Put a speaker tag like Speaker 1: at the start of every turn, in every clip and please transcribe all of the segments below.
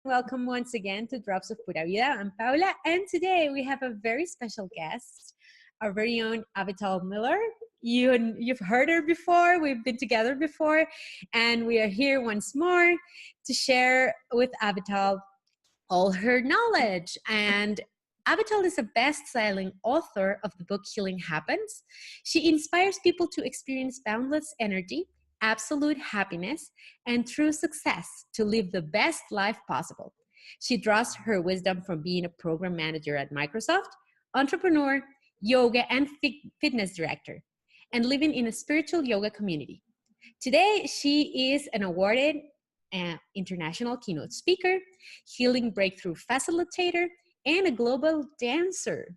Speaker 1: Welcome once again to Drops of Pura Vida. I'm Paula, and today we have a very special guest, our very own Avital Miller. You've heard her before. We've been together before, and we are here once more to share with Avital all her knowledge. And Avital is a best-selling author of the book Healing Happens. She inspires people to experience boundless energy, absolute happiness, and true success to live the best life possible. She draws her wisdom from being a program manager at Microsoft, entrepreneur, yoga and fitness director, and living in a spiritual yoga community. Today, she is an awarded international keynote speaker, healing breakthrough facilitator, and a global dancer.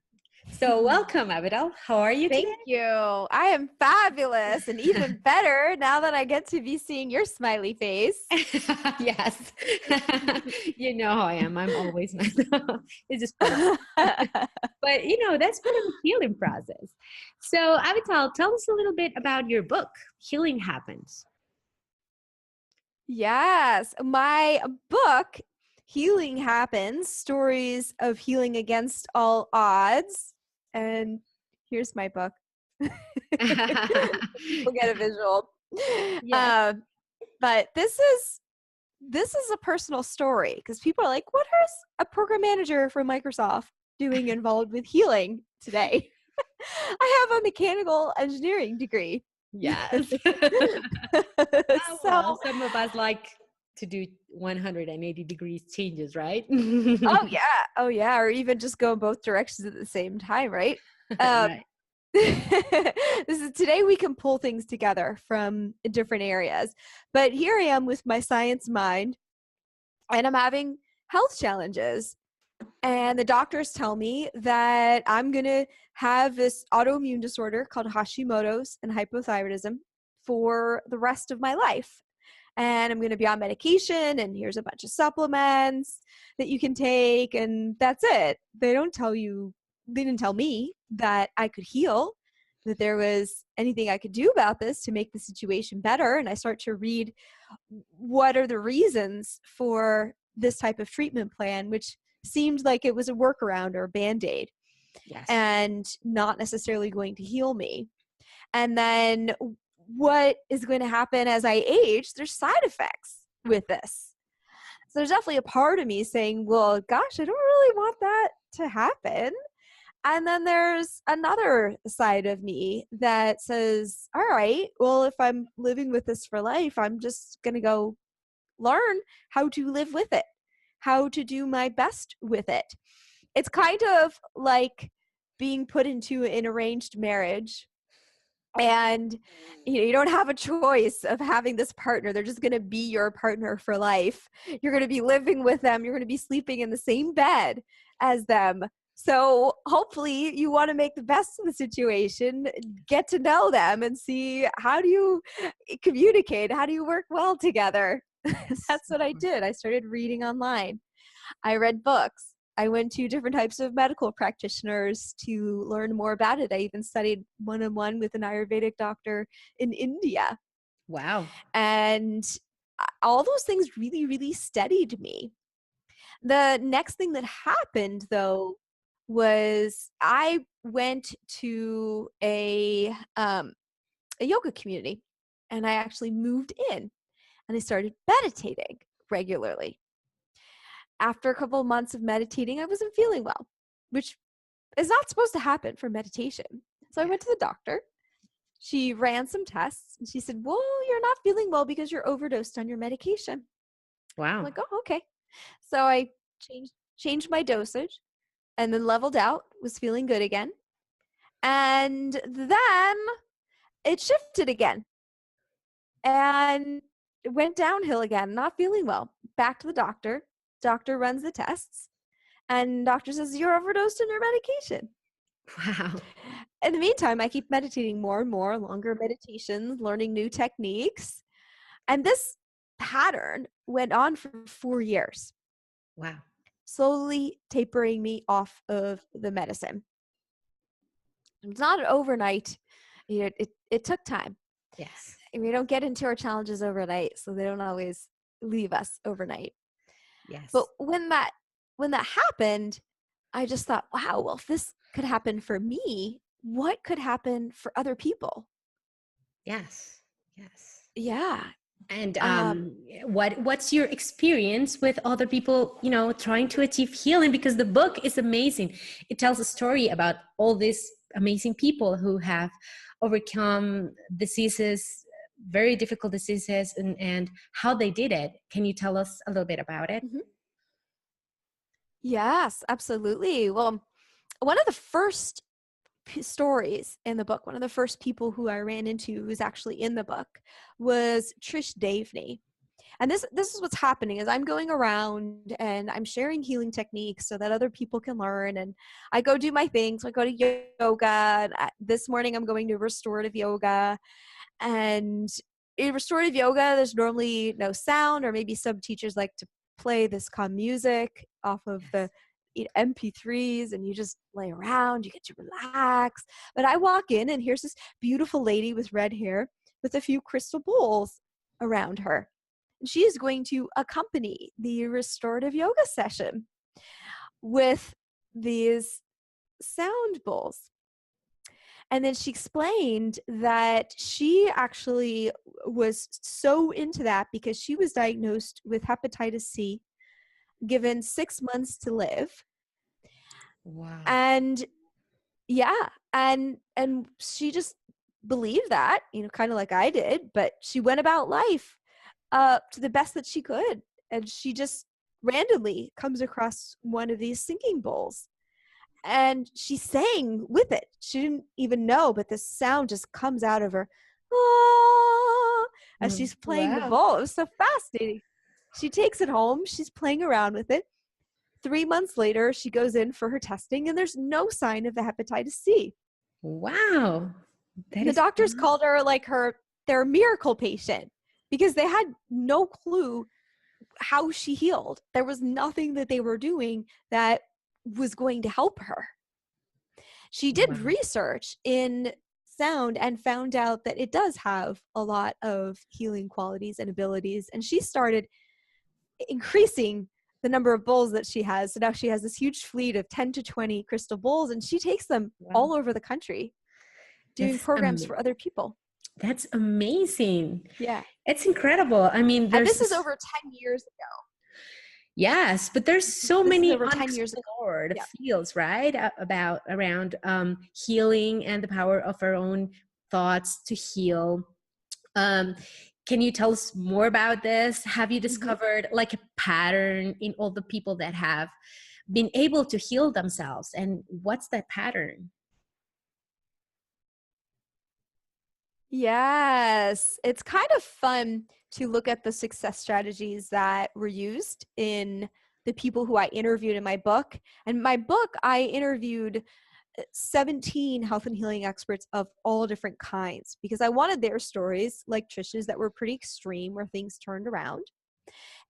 Speaker 1: So welcome, Avital. How are you today?
Speaker 2: Thank you. I am fabulous, and even better now that I get to be seeing your smiley face.
Speaker 1: Yes. You know how I am. I'm always nice. It's just fun. But, that's part of the healing process. So, Avital, tell us a little bit about your book, Healing Happens.
Speaker 2: Yes. My book, Healing Happens, Stories of Healing Against All Odds. And here's my book. We'll get a visual. Yes. But this is a personal story because people are like, what is a program manager from Microsoft doing involved with healing today? I have a mechanical engineering degree.
Speaker 1: Yes. So some of us like to do 180 degrees changes, right?
Speaker 2: Oh yeah. Or even just go in both directions at the same time, right?
Speaker 1: Right.
Speaker 2: Today we can pull things together from different areas. But here I am with my science mind, and I'm having health challenges. And the doctors tell me that I'm going to have this autoimmune disorder called Hashimoto's and hypothyroidism for the rest of my life. And I'm going to be on medication, and here's a bunch of supplements that you can take, and that's it. They didn't tell me that I could heal, that there was anything I could do about this to make the situation better. And I start to read what are the reasons for this type of treatment plan, which seemed like it was a workaround or a Band-Aid.
Speaker 1: Yes.
Speaker 2: And not necessarily going to heal me. And then what is going to happen as I age, there's side effects with this. So there's definitely a part of me saying, well, gosh, I don't really want that to happen. And then there's another side of me that says, all right, well, if I'm living with this for life, I'm just going to go learn how to live with it, how to do my best with it. It's kind of like being put into an arranged marriage, and you don't have a choice of having this partner. They're just going to be your partner for life. You're going to be living with them. You're going to be sleeping in the same bed as them. So hopefully you want to make the best of the situation, get to know them, and see, how do you communicate? How do you work well together? That's what I did. I started reading online. I read books. I went to different types of medical practitioners to learn more about it. I even studied one-on-one with an Ayurvedic doctor in India.
Speaker 1: Wow.
Speaker 2: And all those things really, really steadied me. The next thing that happened, though, was I went to a yoga community, and I actually moved in, and I started meditating regularly. After a couple of months of meditating, I wasn't feeling well, which is not supposed to happen for meditation. So I went to the doctor. She ran some tests, and she said, well, you're not feeling well because you're overdosed on your medication.
Speaker 1: Wow.
Speaker 2: I'm like, oh, okay. So I changed my dosage, and then leveled out, was feeling good again. And then it shifted again. And it went downhill again, not feeling well. Back to the doctor. Doctor runs the tests, and doctor says, you're overdosed on your medication.
Speaker 1: Wow.
Speaker 2: In the meantime, I keep meditating more and more, longer meditations, learning new techniques. And this pattern went on for 4 years.
Speaker 1: Wow.
Speaker 2: Slowly tapering me off of the medicine. It's not an overnight. It took time.
Speaker 1: Yes.
Speaker 2: We don't get into our challenges overnight, so they don't always leave us overnight. But
Speaker 1: Yes.
Speaker 2: when that happened, I just thought, wow, well, if this could happen for me, what could happen for other people?
Speaker 1: Yes. Yes.
Speaker 2: Yeah.
Speaker 1: And
Speaker 2: Um,
Speaker 1: what's your experience with other people, trying to achieve healing? Because the book is amazing. It tells a story about all these amazing people who have overcome diseases, very difficult diseases, and how they did it. Can you tell us a little bit about it?
Speaker 2: mhm. Yes, absolutely. Well, one of the first stories in the book, one of the first people who I ran into who's actually in the book was Trish Davney. And this is what's happening is I'm going around and I'm sharing healing techniques so that other people can learn. And I go do my things. I go to yoga. And this morning I'm going to restorative yoga. And in restorative yoga, there's normally no sound, or maybe some teachers like to play this calm music off of the
Speaker 1: Yes.
Speaker 2: MP3s, and you just lay around, you get to relax. But I walk in and here's this beautiful lady with red hair with a few crystal bowls around her. And she is going to accompany the restorative yoga session with these sound bowls. And then she explained that she actually was so into that because she was diagnosed with hepatitis C, given 6 months to live.
Speaker 1: Wow.
Speaker 2: And yeah, and she just believed that, kind of like I did, but she went about life to the best that she could. And she just randomly comes across one of these singing bowls and she sang with it. She didn't even know, but the sound just comes out of her, ah, as she's playing the
Speaker 1: Wow.
Speaker 2: bowl. It was so fascinating. She takes it home. She's playing around with it. 3 months later, she goes in for her testing, and there's no sign of the hepatitis C.
Speaker 1: Wow. That
Speaker 2: The
Speaker 1: is
Speaker 2: doctors
Speaker 1: awesome.
Speaker 2: called her like their miracle patient because they had no clue how she healed. There was nothing that they were doing that was going to help her. She did
Speaker 1: Wow.
Speaker 2: research in sound and found out that it does have a lot of healing qualities and abilities. And she started increasing the number of bowls that she has. So now she has this huge fleet of 10 to 20 crystal bowls, and she takes them
Speaker 1: Wow.
Speaker 2: all over the country doing
Speaker 1: That's
Speaker 2: programs for other people.
Speaker 1: That's amazing.
Speaker 2: Yeah.
Speaker 1: It's incredible. I mean,
Speaker 2: And
Speaker 1: there's
Speaker 2: this is
Speaker 1: this,
Speaker 2: over 10 years ago.
Speaker 1: yes, but there's so
Speaker 2: This is
Speaker 1: many
Speaker 2: over 10 years ago.
Speaker 1: unexplored
Speaker 2: Yeah.
Speaker 1: fields, right? About around healing and the power of our own thoughts to heal. Um, can you tell us more about this? Have you
Speaker 2: Mm-hmm.
Speaker 1: discovered like a pattern in all the people that have been able to heal themselves? And what's that pattern?
Speaker 2: Yes, it's kind of fun to look at the success strategies that were used in the people who I interviewed in my book. And my book, I interviewed 17 health and healing experts of all different kinds because I wanted their stories, like Trish's, that were pretty extreme, where things turned around.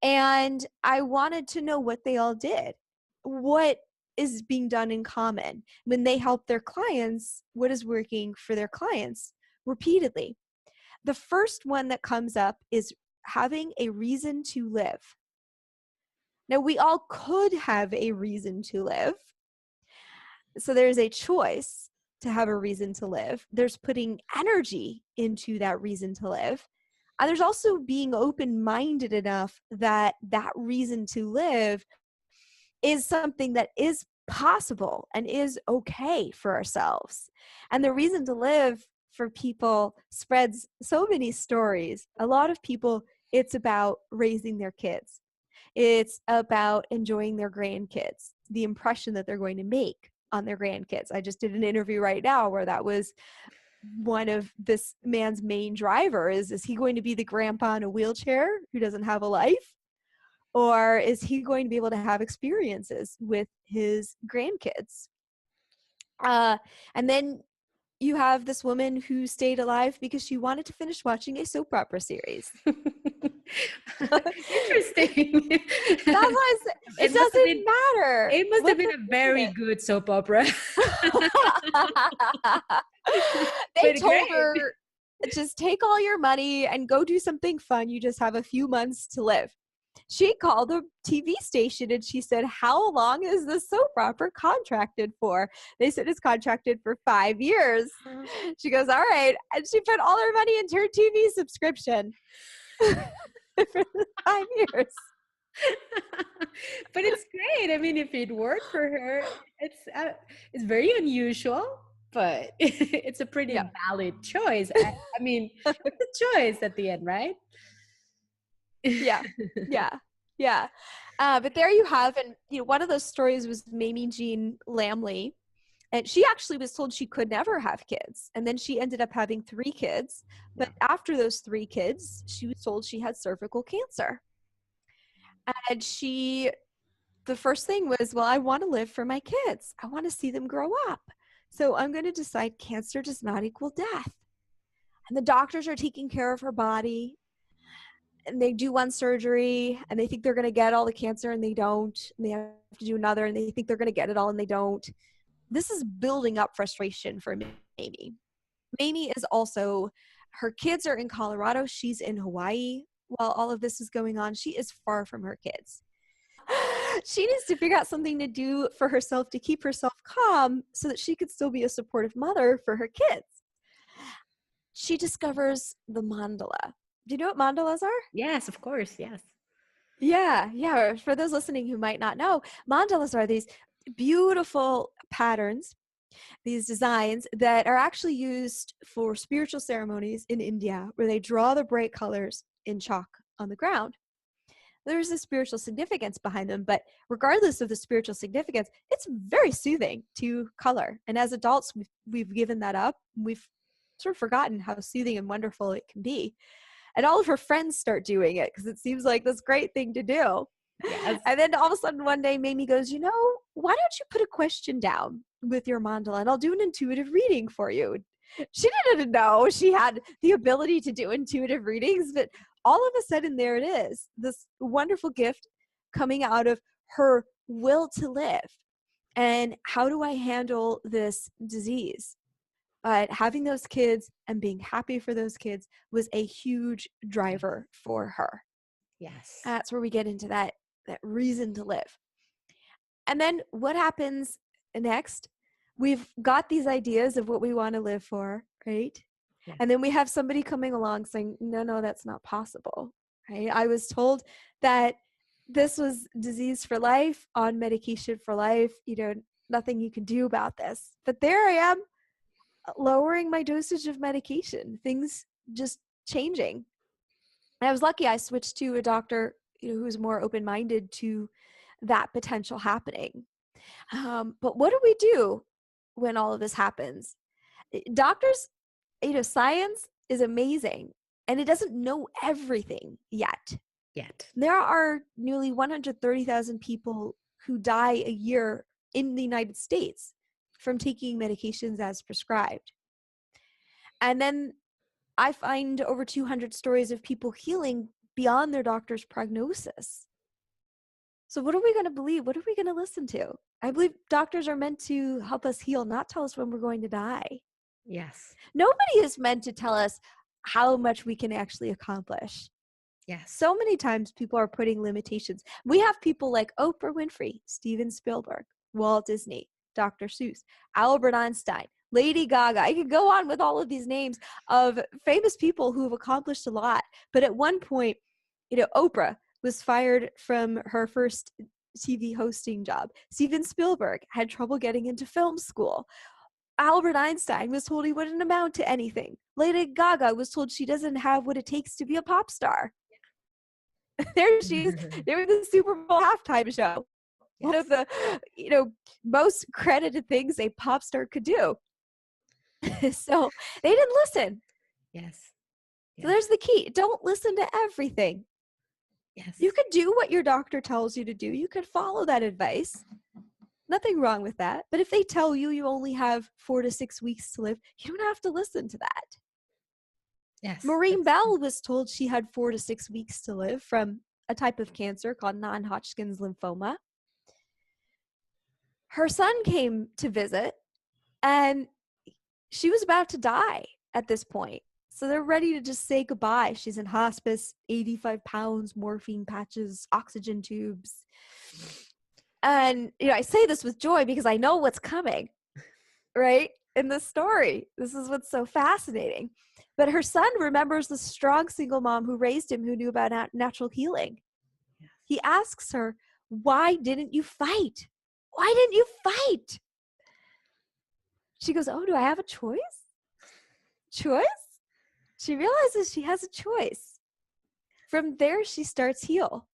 Speaker 2: And I wanted to know what they all did. What is being done in common when they help their clients? What is working for their clients repeatedly? The first one that comes up is having a reason to live. Now, we all could have a reason to live. So there's a choice to have a reason to live. There's putting energy into that reason to live. And there's also being open-minded enough that that reason to live is something that is possible and is okay for ourselves. And the reason to live for people spreads so many stories. A lot of people, it's about raising their kids. It's about enjoying their grandkids, the impression that they're going to make on their grandkids. I just did an interview right now where that was one of this man's main drivers. Is he going to be the grandpa in a wheelchair who doesn't have a life? Or is he going to be able to have experiences with his grandkids? And then you have this woman who stayed alive because she wanted to finish watching a soap opera series.
Speaker 1: Interesting.
Speaker 2: That's why I said, it doesn't matter.
Speaker 1: It must have
Speaker 2: What's
Speaker 1: been a very good soap opera.
Speaker 2: They
Speaker 1: But
Speaker 2: told
Speaker 1: great.
Speaker 2: her, just take all your money and go do something fun. You just have a few months to live. she called the TV station and she said, how long is this soap opera contracted for? They said it's contracted for 5 years. She goes, all right. And she put all her money into her TV subscription for 5 years.
Speaker 1: But it's great. I mean, if it worked for her, it's very unusual, but it's a pretty
Speaker 2: Yeah.
Speaker 1: valid choice. I mean, it's a choice at the end, right?
Speaker 2: Yeah. But there you have, and one of those stories was Mamie Jean Lamley, and she actually was told she could never have kids, and then she ended up having 3 kids. But after those 3 kids, she was told she had cervical cancer, and the first thing was, well, I want to live for my kids. I want to see them grow up. So I'm going to decide cancer does not equal death. And the doctors are taking care of her body. And they do one surgery and they think they're going to get all the cancer and they don't. And they have to do another and they think they're going to get it all and they don't. This is building up frustration for Mamie. Mamie is also, her kids are in Colorado. She's in Hawaii while all of this is going on. She is far from her kids. She needs to figure out something to do for herself to keep herself calm so that she could still be a supportive mother for her kids. She discovers the mandala. Do you know what mandalas are?
Speaker 1: Yes, of course. Yes.
Speaker 2: Yeah. For those listening who might not know, mandalas are these beautiful patterns, these designs that are actually used for spiritual ceremonies in India, where they draw the bright colors in chalk on the ground. There's a spiritual significance behind them, but regardless of the spiritual significance, it's very soothing to color. And as adults, we've given that up. We've sort of forgotten how soothing and wonderful it can be. And all of her friends start doing it because it seems like this great thing to do.
Speaker 1: Yes.
Speaker 2: And then all of a sudden one day, Mamie goes, why don't you put a question down with your mandala and I'll do an intuitive reading for you. She didn't know she had the ability to do intuitive readings, but all of a sudden there it is, this wonderful gift coming out of her will to live. And how do I handle this disease? But having those kids and being happy for those kids was a huge driver for her.
Speaker 1: Yes.
Speaker 2: That's where we get into that reason to live. And then what happens next? We've got these ideas of what we want to live for, right? Yeah. And then we have somebody coming along saying, no, that's not possible, right? I was told that this was disease for life, on medication for life, nothing you can do about this. But there I am, lowering my dosage of medication, things just changing. And I was lucky I switched to a doctor who was more open-minded to that potential happening. But what do we do when all of this happens? Doctors, science is amazing and it doesn't know everything yet. There are nearly 130,000 people who die a year in the United States from taking medications as prescribed. And then I find over 200 stories of people healing beyond their doctor's prognosis. So what are we going to believe? What are we going to listen to? I believe doctors are meant to help us heal, not tell us when we're going to die.
Speaker 1: Yes.
Speaker 2: Nobody is meant to tell us how much we can actually accomplish.
Speaker 1: Yes.
Speaker 2: So many times people are putting limitations. We have people like Oprah Winfrey, Steven Spielberg, Walt Disney, Dr. Seuss, Albert Einstein, Lady Gaga. I could go on with all of these names of famous people who have accomplished a lot. But at one point, Oprah was fired from her first TV hosting job. Steven Spielberg had trouble getting into film school. Albert Einstein was told he wouldn't amount to anything. Lady Gaga was told she doesn't have what it takes to be a pop star. There she is. There was the Super Bowl halftime show. Yes. One of the, most credited things a pop star could do. So they didn't listen.
Speaker 1: Yes.
Speaker 2: So there's the key. Don't listen to everything.
Speaker 1: Yes.
Speaker 2: You could do what your doctor tells you to do. You could follow that advice. Nothing wrong with that. But if they tell you you only have 4 to 6 weeks to live, you don't have to listen to that.
Speaker 1: Yes.
Speaker 2: Maureen Bell was told she had 4 to 6 weeks to live from a type of cancer called non-Hodgkin's lymphoma. Her son came to visit, and she was about to die at this point. So they're ready to just say goodbye. She's in hospice, 85 pounds, morphine patches, oxygen tubes. And, I say this with joy because I know what's coming, right? In the story. This is what's so fascinating. But her son remembers the strong single mom who raised him, who knew about natural healing.
Speaker 1: Yes.
Speaker 2: He asks her, why didn't you fight? Why didn't you fight? She goes, oh, do I have a choice? Choice? She realizes she has a choice. From there, she starts heal.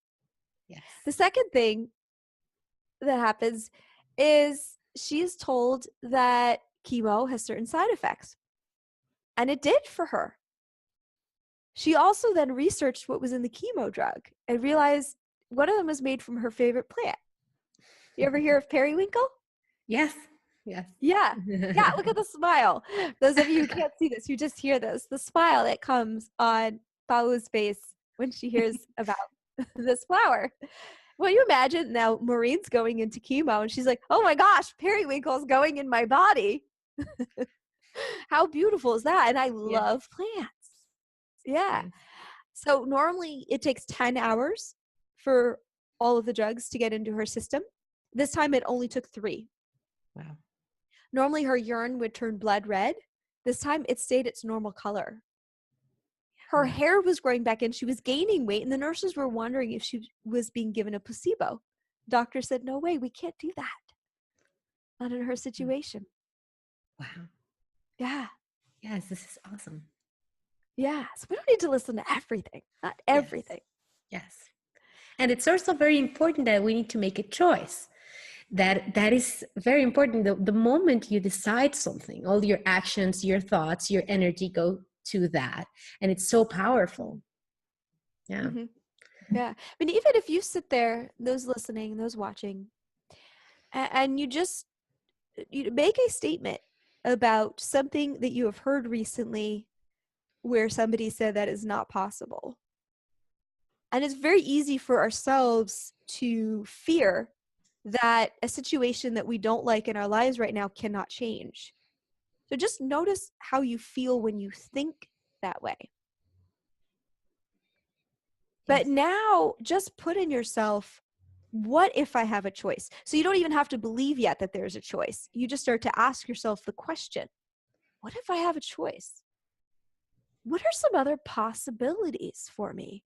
Speaker 1: Yes.
Speaker 2: The second thing that happens is she is told that chemo has certain side effects. And it did for her. She also then researched what was in the chemo drug and realized one of them was made from her favorite plant. You ever hear of periwinkle?
Speaker 1: Yes. Yes.
Speaker 2: Yeah. Yeah. Look at the smile. Those of you who can't see this, you just hear this. The smile that comes on Pau's face when she hears about this flower. Well, you imagine now Maureen's going into chemo and she's like, oh my gosh, periwinkle's going in my body. How beautiful is that? And I love plants. Yeah.
Speaker 1: Yes.
Speaker 2: So normally it takes 10 hours for all of the drugs to get into her system. This time it only took 3.
Speaker 1: Wow.
Speaker 2: Normally her urine would turn blood red. This time it stayed its normal color. Her hair was growing back in. She was gaining weight, and the nurses were wondering if she was being given a placebo. Doctor said, no way, we can't do that. Not in her situation.
Speaker 1: Wow.
Speaker 2: Yeah.
Speaker 1: Yes, this is awesome.
Speaker 2: Yeah. So we don't need to listen to everything. Not everything.
Speaker 1: Yes. And it's also very important that we need to make a choice. That is very important. The moment you decide something, all your actions, your thoughts, your energy go to that. And it's so powerful. Yeah.
Speaker 2: Mm-hmm. Yeah. I mean, even if you sit there, those listening, those watching, and you just make a statement about something that you have heard recently where somebody said that is not possible. And it's very easy for ourselves to fear that a situation that we don't like in our lives right now cannot change. So just notice how you feel when you think that way. But now just put in yourself, what if I have a choice? So you don't even have to believe yet that there's a choice. You just start to ask yourself the question, what if I have a choice? What are some other possibilities for me?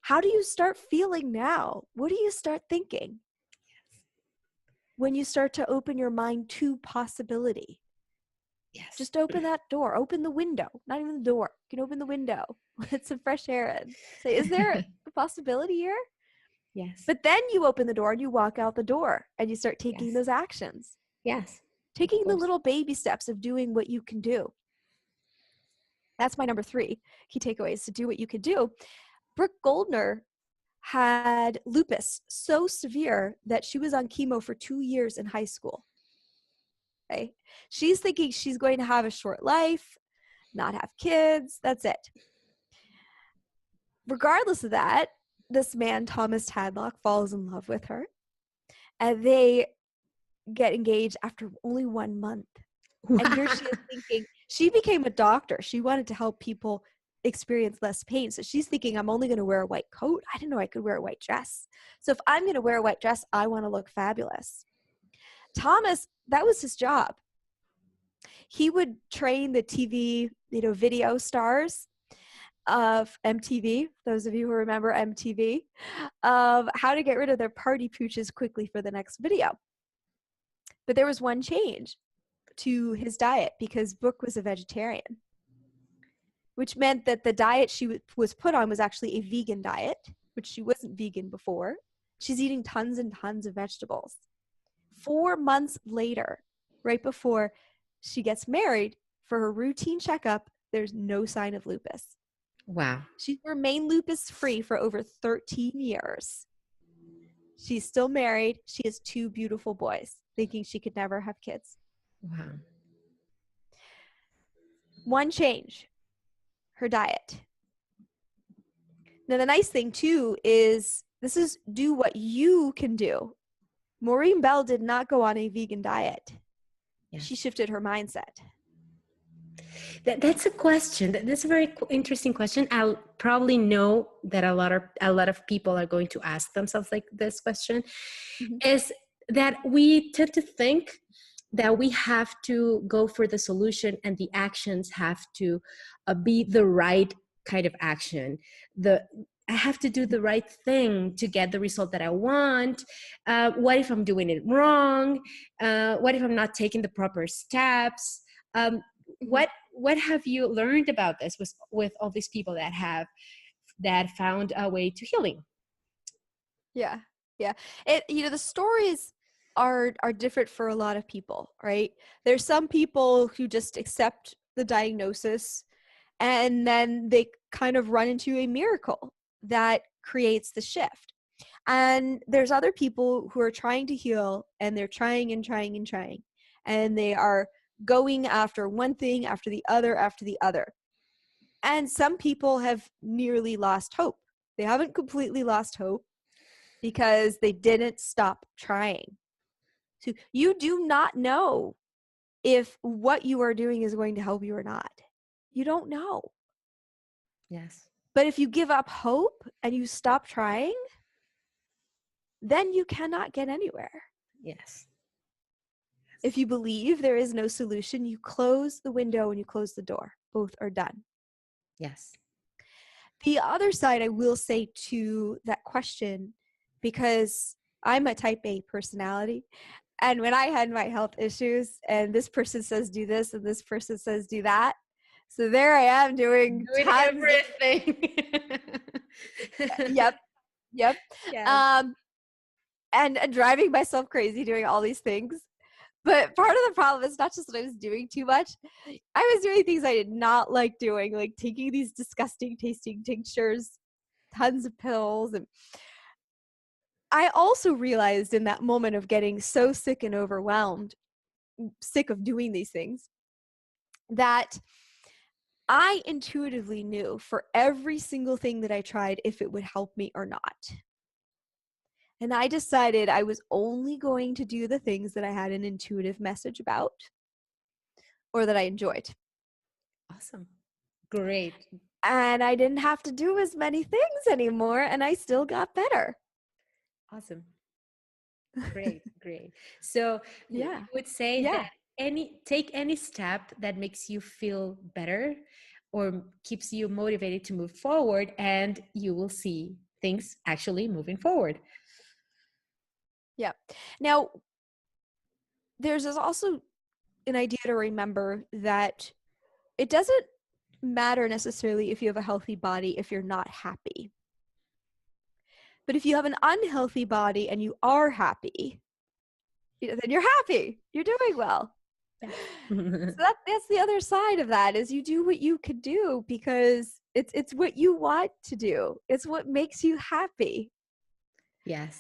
Speaker 2: How do you start feeling now? What do you start thinking? When you start to open your mind to possibility.
Speaker 1: Yes.
Speaker 2: Just open that door. Open the window. Not even the door. You can open the window. Let some fresh air in. Say, is there a possibility here?
Speaker 1: Yes.
Speaker 2: But then you open the door and you walk out the door and you start taking those actions.
Speaker 1: Yes.
Speaker 2: Taking the little baby steps of doing what you can do. That's my number 3 key takeaways, to do what you can do. Brooke Goldner had lupus so severe that she was on chemo for 2 years in high school. Okay? She's thinking she's going to have a short life, not have kids. That's it. Regardless of that, this man, Thomas Tadlock, falls in love with her. And they get engaged after only 1 month. Wow. And here she is thinking, she became a doctor. She wanted to help people experience less pain. So she's thinking, I'm only going to wear a white coat. I didn't know I could wear a white dress. So if I'm going to wear a white dress, I want to look fabulous. Thomas, that was his job. He would train the TV, video stars of MTV, those of you who remember MTV, of how to get rid of their party pooches quickly for the next video. But there was one change to his diet because Brooke was a vegetarian, which meant that the diet she was put on was actually a vegan diet, which she wasn't vegan before. She's eating tons and tons of vegetables. 4 months later, right before she gets married, for her routine checkup, there's no sign of lupus.
Speaker 1: Wow.
Speaker 2: She's remained lupus free for over 13 years. She's still married. She has 2 beautiful boys, thinking she could never have kids.
Speaker 1: Wow.
Speaker 2: One change, her diet. Now, the nice thing too is this is do what you can do. Maureen Bell did not go on a vegan diet. Yes. She shifted her mindset.
Speaker 1: That's a question. That's a very interesting question. I'll probably know that a lot of people are going to ask themselves like this question.
Speaker 2: Mhm.
Speaker 1: Is that we tend to think that we have to go for the solution and the actions have to be the right kind of action. I have to do the right thing to get the result that I want. What if I'm doing it wrong? What if I'm not taking the proper steps?
Speaker 2: Mhm.
Speaker 1: What have you learned about this with all these people that found a way to healing?
Speaker 2: Yeah. Yeah. The stories are different for a lot of people, right? There's some people who just accept the diagnosis and then they kind of run into a miracle that creates the shift. And there's other people who are trying to heal and they're trying and trying and trying. And they are going after one thing after the other after the other. And some people have nearly lost hope. They haven't completely lost hope because they didn't stop trying. So you do not know if what you are doing is going to help you or not. You don't know.
Speaker 1: Yes.
Speaker 2: But if you give up hope and you stop trying, then you cannot get anywhere.
Speaker 1: Yes.
Speaker 2: If you believe there is no solution, you close the window and you close the door. Both are done.
Speaker 1: Yes.
Speaker 2: The other side, I will say to that question, because I'm a type A personality, and when I had my health issues and this person says do this and this person says do that, so there I am doing
Speaker 1: Doing
Speaker 2: tons of,
Speaker 1: everything.
Speaker 2: yep, yep.
Speaker 1: Yes.
Speaker 2: Um, and driving myself crazy doing all these things. But part of the problem is not just that I was doing too much. I was doing things I did not like doing, like taking these disgusting tasting tinctures, tons of pills. And I also realized in that moment of getting so sick and overwhelmed, sick of doing these things, that I intuitively knew for every single thing that I tried if it would help me or not. And I decided I was only going to do the things that I had an intuitive message about or that I enjoyed.
Speaker 1: Awesome. Great.
Speaker 2: And I didn't have to do as many things anymore, and I still got better.
Speaker 1: Awesome. Great. Great. So you
Speaker 2: Yeah.
Speaker 1: would say
Speaker 2: Yeah.
Speaker 1: that take any step that makes you feel better or keeps you motivated to move forward, and you will see things actually moving forward.
Speaker 2: Yeah. Now, there's also an idea to remember that it doesn't matter necessarily if you have a healthy body if you're not happy. But if you have an unhealthy body and you are happy, then you're happy. You're doing well.
Speaker 1: Yeah.
Speaker 2: So that's the other side of that is you do what you could do because it's what you want to do. It's what makes you happy.
Speaker 1: Yes.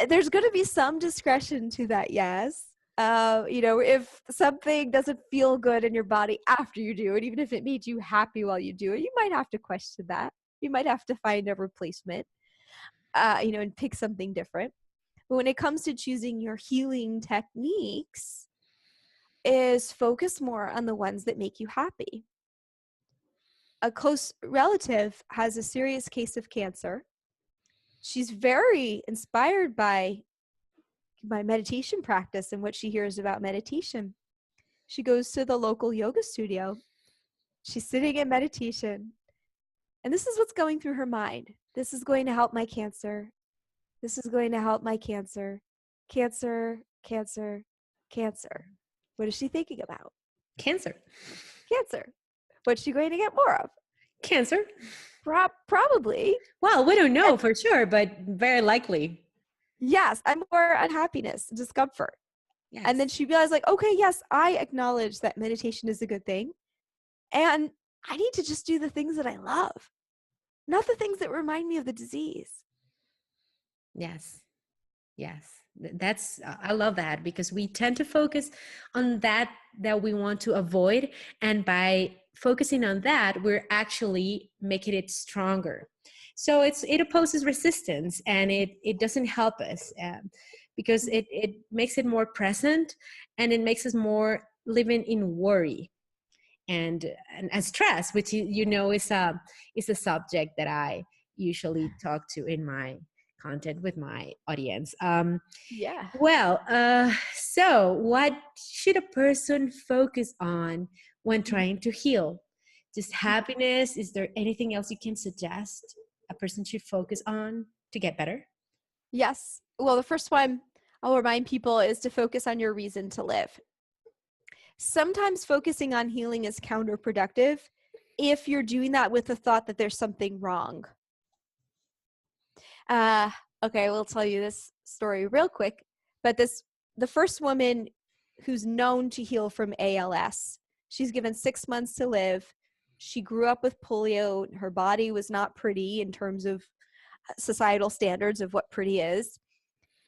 Speaker 2: There's going to be some discretion to that, yes. If something doesn't feel good in your body after you do it, even if it made you happy while you do it, you might have to question that. You might have to find a replacement, and pick something different. But when it comes to choosing your healing techniques, is focus more on the ones that make you happy. A close relative has a serious case of cancer. She's very inspired by my meditation practice and what she hears about meditation. She goes to the local yoga studio. She's sitting in meditation. And this is what's going through her mind. This is going to help my cancer. This is going to help my cancer. Cancer, cancer, cancer. What is she thinking about?
Speaker 1: Cancer.
Speaker 2: Cancer. What's she going to get more of?
Speaker 1: Cancer.
Speaker 2: Probably.
Speaker 1: Well, we don't know
Speaker 2: And
Speaker 1: for sure, but very likely.
Speaker 2: yes, and more unhappiness, discomfort.
Speaker 1: Yes.
Speaker 2: And then she realized, like, okay, yes, I acknowledge that meditation is a good thing. And I need to just do the things that I love, not the things that remind me of the disease.
Speaker 1: Yes. Yes. That's I love that because we tend to focus on that we want to avoid, and by focusing on that we're actually making it stronger. So it opposes resistance, and it doesn't help us because it makes it more present, and it makes us more living in worry. and stress, which is a subject that I usually talk to in my content with my audience.
Speaker 2: Yeah.
Speaker 1: So what should a person focus on when trying to heal? Just happiness? Is there anything else you can suggest a person should focus on to get better?
Speaker 2: Yes. Well, the first one I'll remind people is to focus on your reason to live. Sometimes focusing on healing is counterproductive if you're doing that with the thought that there's something wrong. Okay, we'll tell you this story real quick. But the first woman who's known to heal from ALS, she's given 6 months to live. She grew up with polio. Her body was not pretty in terms of societal standards of what pretty is.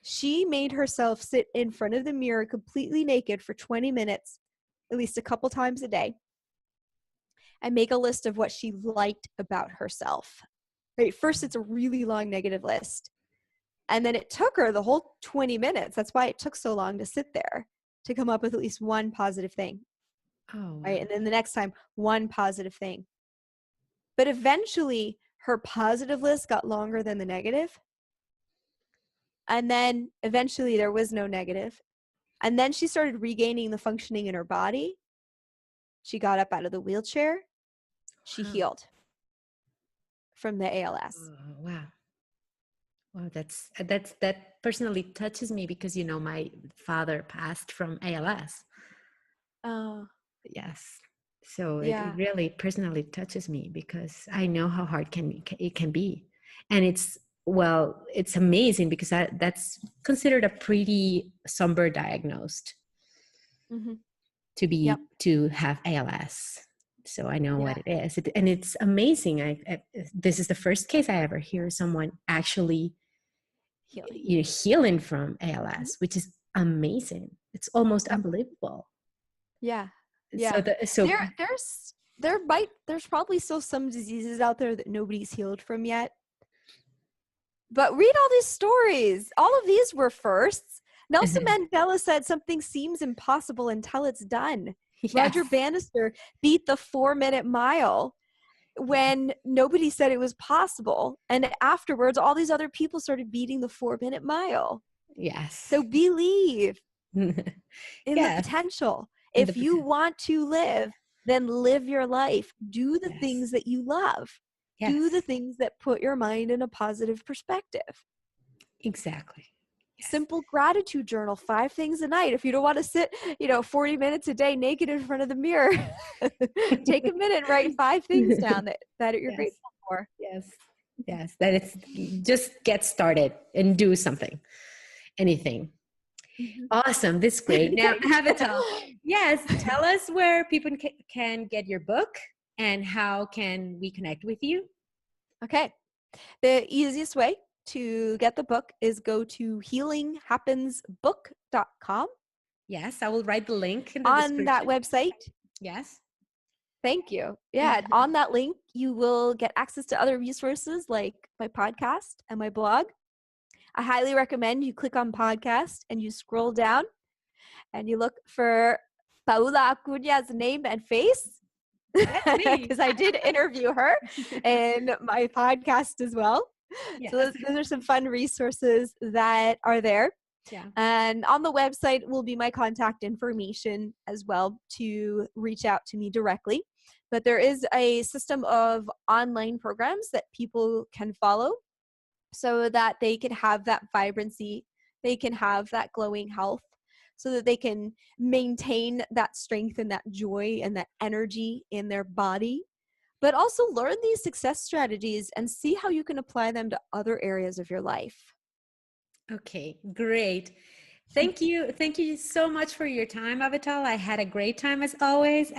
Speaker 2: She made herself sit in front of the mirror completely naked for 20 minutes, at least a couple times a day, and make a list of what she liked about herself. Right? First, it's a really long negative list. And then it took her the whole 20 minutes. That's why it took so long to sit there, to come up with at least one positive thing.
Speaker 1: Oh, wow.
Speaker 2: Right? And then the next time, one positive thing. But eventually, her positive list got longer than the negative. And then eventually there was no negative. And then she started regaining the functioning in her body. She got up out of the wheelchair. She healed from the ALS.
Speaker 1: Oh, wow. Wow, that personally touches me because, my father passed from ALS.
Speaker 2: Oh,
Speaker 1: Yes. So
Speaker 2: yeah.
Speaker 1: it really personally touches me because I know how hard it can be. And it's amazing because that's considered a pretty somber diagnosed
Speaker 2: Mm-hmm.
Speaker 1: to have ALS. So I know what
Speaker 2: Yeah.
Speaker 1: it is. And it's amazing. This is the first case I ever hear someone actually healing from ALS, which is amazing. It's almost unbelievable.
Speaker 2: Yeah. Yeah. There's probably still some diseases out there that nobody's healed from yet. But read all these stories. All of these were firsts. Nelson Mandela said something seems impossible until it's done.
Speaker 1: Yes.
Speaker 2: Roger Bannister beat the 4-minute mile when nobody said it was possible. And afterwards, all these other people started beating the 4-minute mile.
Speaker 1: Yes.
Speaker 2: So believe in the potential. If you want to live, then live your life. Do the things that you love. Yes. Do the things that put your mind in a positive perspective.
Speaker 1: Exactly. Yes.
Speaker 2: Simple gratitude journal, 5 things a night. If you don't want to sit, 40 minutes a day naked in front of the mirror, take a minute and write 5 things down that you're grateful for.
Speaker 1: Yes. Yes. That it's just get started and do something, anything. Mm-hmm. Awesome. This is great. Now, Avital, yes, tell us where people can get your book and how can we connect with you?
Speaker 2: Okay. The easiest way to get the book is go to healinghappensbook.com.
Speaker 1: Yes, I will write the link in the
Speaker 2: description. On that website.
Speaker 1: Yes.
Speaker 2: Thank you. Yeah, on that link, you will get access to other resources like my podcast and my blog. I highly recommend you click on podcast and you scroll down and you look for Paula Acuña's name and face. Because I did interview her in my podcast as well. Yes. So those are some fun resources that are there. Yeah. And on the website will be my contact information as well to reach out to me directly. But there is a system of online programs that people can follow so that they can have that vibrancy, they can have that glowing health, so that they can maintain that strength and that joy and that energy in their body, but also learn these success strategies and see how you can apply them to other areas of your life.
Speaker 1: Okay, great. Thank you. Thank you so much for your time, Avital. I had a great time as always.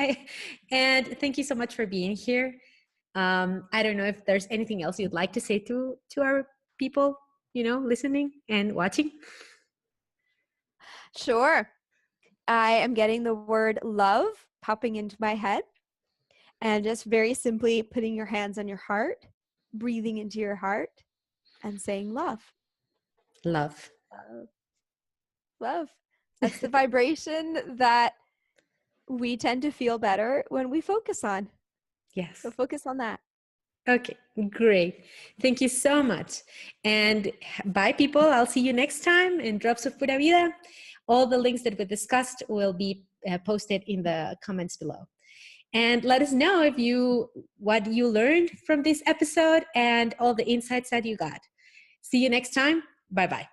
Speaker 1: And thank you so much for being here. I don't know if there's anything else you'd like to say to our people, listening and watching.
Speaker 2: Sure. I am getting the word love popping into my head, and just very simply putting your hands on your heart, breathing into your heart, and saying love.
Speaker 1: Love.
Speaker 2: Love. Love. That's the vibration that we tend to feel better when we focus on.
Speaker 1: Yes.
Speaker 2: So focus on that.
Speaker 1: Okay, great. Thank you so much. And bye, people. I'll see you next time in Drops of Pura Vida. All the links that we discussed will be posted in the comments below. And let us know what you learned from this episode and all the insights that you got. See you next time. Bye-bye.